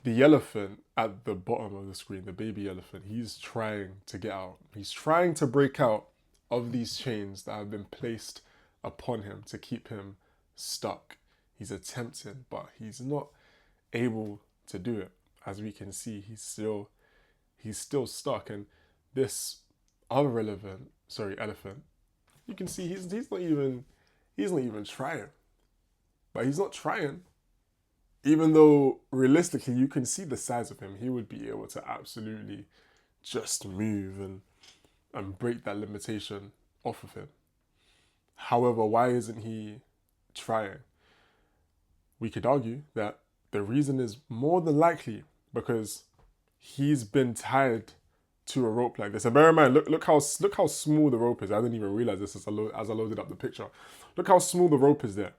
The elephant at the bottom of the screen, the baby elephant, he's trying to get out. He's trying to break out of these chains that have been placed upon him to keep him stuck. He's attempting, but he's not able to do it. As we can see, he's still stuck. And this other elephant, you can see he's not even trying. But he's not trying. Even though realistically you can see the size of him, he would be able to absolutely just move and break that limitation off of him. However, why isn't he trying? We could argue that the reason is more than likely because he's been tied to a rope like this. And bear in mind, look how small the rope is. I didn't even realize this as I loaded up the picture. Look how small the rope is there.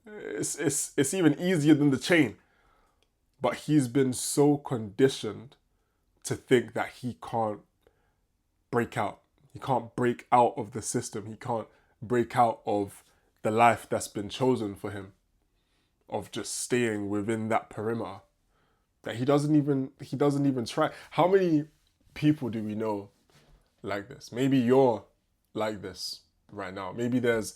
It's even easier than the chain. But he's been so conditioned to think that he can't break out. He can't break out of the system. He can't break out of the life that's been chosen for him, of just staying within that perimeter. That he doesn't even try. How many people do we know like this? Maybe you're like this right now. Maybe there's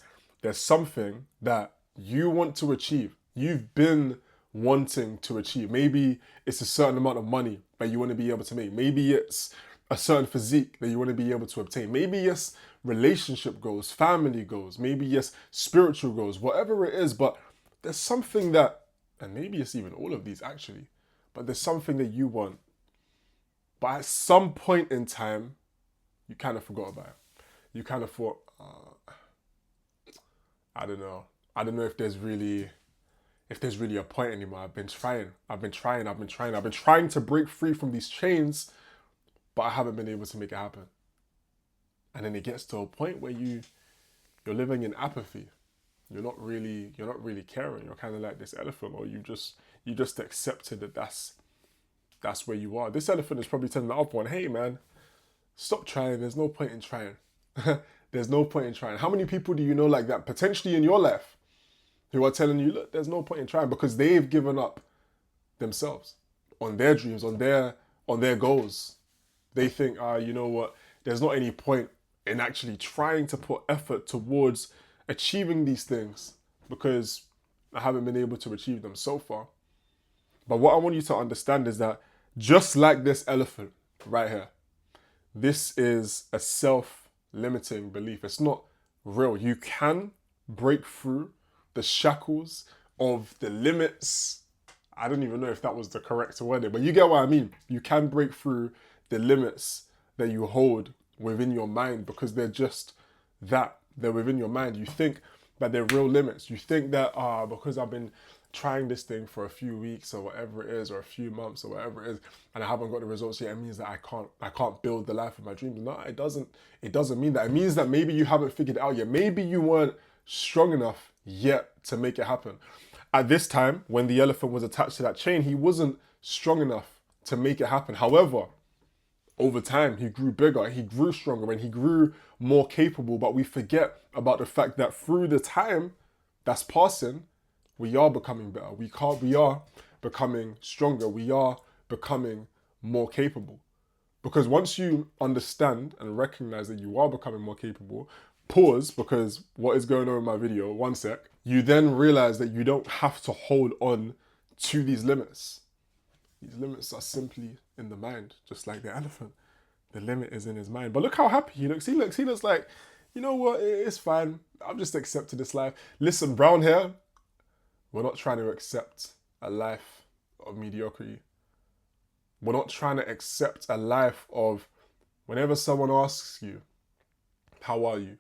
something that you want to achieve. You've been wanting to achieve. Maybe it's a certain amount of money that you want to be able to make. Maybe it's a certain physique that you want to be able to obtain. Maybe it's relationship goals, family goals, maybe it's spiritual goals, whatever it is. But there's something that, and maybe it's even all of these actually, but there's something that you want. But at some point in time, you kind of forgot about it. You kind of thought, I don't know. I don't know if there's really a point anymore. I've been trying to break free from these chains, but I haven't been able to make it happen. And then it gets to a point where you're living in apathy. You're not really caring. You're kind of like this elephant, or you just accepted that that's where you are. This elephant is probably telling the other one, hey man, stop trying. There's no point in trying. There's no point in trying. How many people do you know like that potentially in your life who are telling you, look, there's no point in trying, because they've given up themselves on their dreams, on their goals. They think, you know what, there's not any point in actually trying to put effort towards achieving these things because I haven't been able to achieve them so far. But what I want you to understand is that just like this elephant right here, this is a self-limiting belief. It's not real. You can break through the shackles of the limits. I don't even know if that was the correct wording, but you get what I mean. You can break through the limits that you hold within your mind because they're just that. They're within your mind. You think that they're real limits. You think that, because I've been trying this thing for a few weeks or whatever it is, or a few months or whatever it is, and I haven't got the results yet, it means that I can't build the life of my dreams. No, it doesn't mean that. It means that maybe you haven't figured it out yet. Maybe you weren't strong enough yet to make it happen. At this time, when the elephant was attached to that chain, he wasn't strong enough to make it happen. However, over time, he grew bigger, he grew stronger, and he grew more capable. But we forget about the fact that through the time that's passing, we are becoming better. We are becoming stronger. We are becoming more capable. Because once you understand and recognize that you are becoming more capable, pause, because what is going on in my video, one sec, you then realize that you don't have to hold on to these limits. These limits are simply in the mind, just like the elephant. The limit is in his mind. But look how happy he looks. He looks like, you know what, it's fine. I've just accepted this life. Listen, brown hair, we're not trying to accept a life of mediocrity. We're not trying to accept a life of whenever someone asks you, how are you?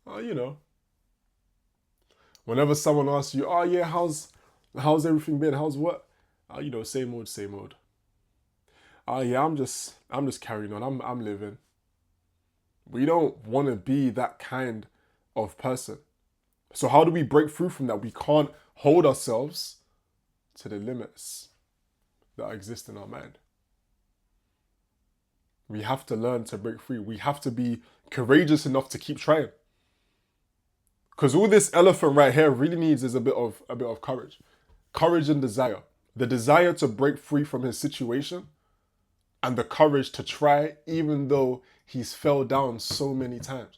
Oh, you know. Whenever someone asks you, oh yeah, how's everything been? How's what? Oh, you know, same old, same old. Oh yeah, I'm just carrying on. I'm living. We don't want to be that kind of person. So how do we break through from that? We can't hold ourselves to the limits that exist in our mind. We have to learn to break free. We have to be courageous enough to keep trying. Because all this elephant right here really needs is a bit of courage. Courage and desire. the desire to break free from his situation, and the courage to try even though he's fell down so many times.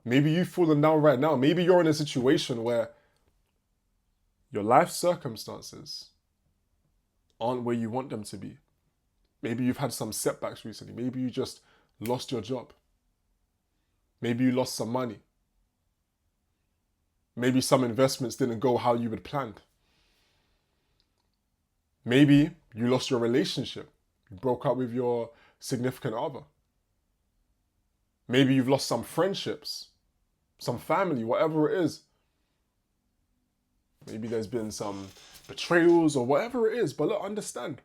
Maybe you've fallen down right now. Maybe you're in a situation where your life circumstances aren't where you want them to be. Maybe you've had some setbacks recently. Maybe you just lost your job. Maybe you lost some money. Maybe some investments didn't go how you had planned. Maybe you lost your relationship. You broke up with your significant other. Maybe you've lost some friendships, some family, whatever it is. Maybe there's been some betrayals or whatever it is. But look, understand.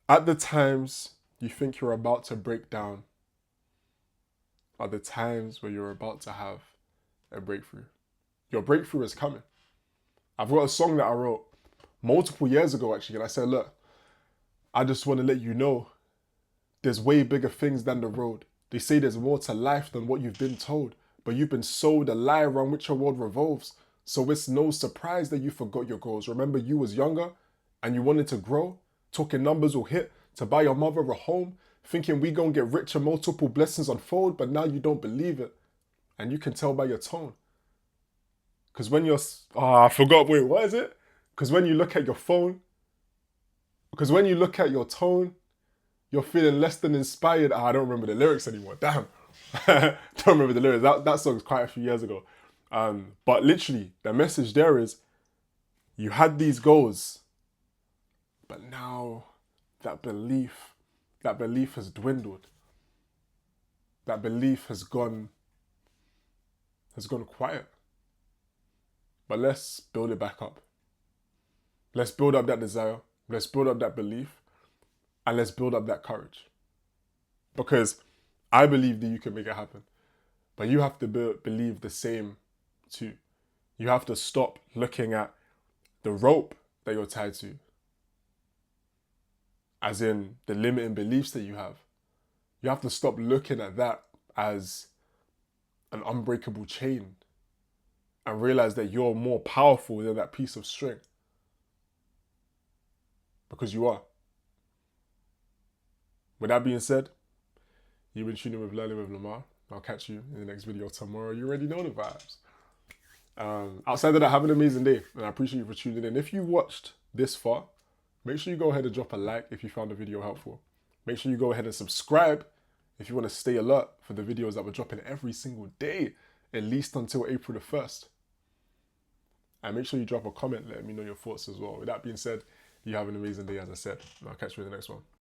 At the times you think you're about to break down are the times where you're about to have a breakthrough. Your breakthrough is coming. I've got a song that I wrote multiple years ago, actually, and I said, look, I just want to let you know there's way bigger things than the road. They say there's more to life than what you've been told, but you've been sold a lie around which your world revolves. So it's no surprise that you forgot your goals. Remember, you was younger and you wanted to grow, talking numbers will hit to buy your mother a home, thinking we gonna get rich and multiple blessings unfold, but now you don't believe it. And you can tell by your tone. Because when you're, I forgot, wait, what is it? Because when you look at your phone, because when you look at your tone, you're feeling less than inspired. I don't remember the lyrics anymore, damn. Don't remember the lyrics, that song's quite a few years ago. But literally, the message there is, you had these goals, but now that belief has dwindled. That belief has gone quiet. But let's build it back up. Let's build up that desire. Let's build up that belief. And let's build up that courage. Because I believe that you can make it happen. But you have to believe the same too. You have to stop looking at the rope that you're tied to, as in the limiting beliefs that you have. You have to stop looking at that as an unbreakable chain and realize that you're more powerful than that piece of string. Because you are. With that being said, you've been tuning with Learning with Lamar. I'll catch you in the next video tomorrow. You already know the vibes. Outside of that, have an amazing day. And I appreciate you for tuning in. If you watched this far, make sure you go ahead and drop a like if you found the video helpful. Make sure you go ahead and subscribe if you want to stay alert for the videos that we're dropping every single day, at least until April the 1st. And make sure you drop a comment, letting me know your thoughts as well. With that being said, you have an amazing day, as I said. And I'll catch you in the next one.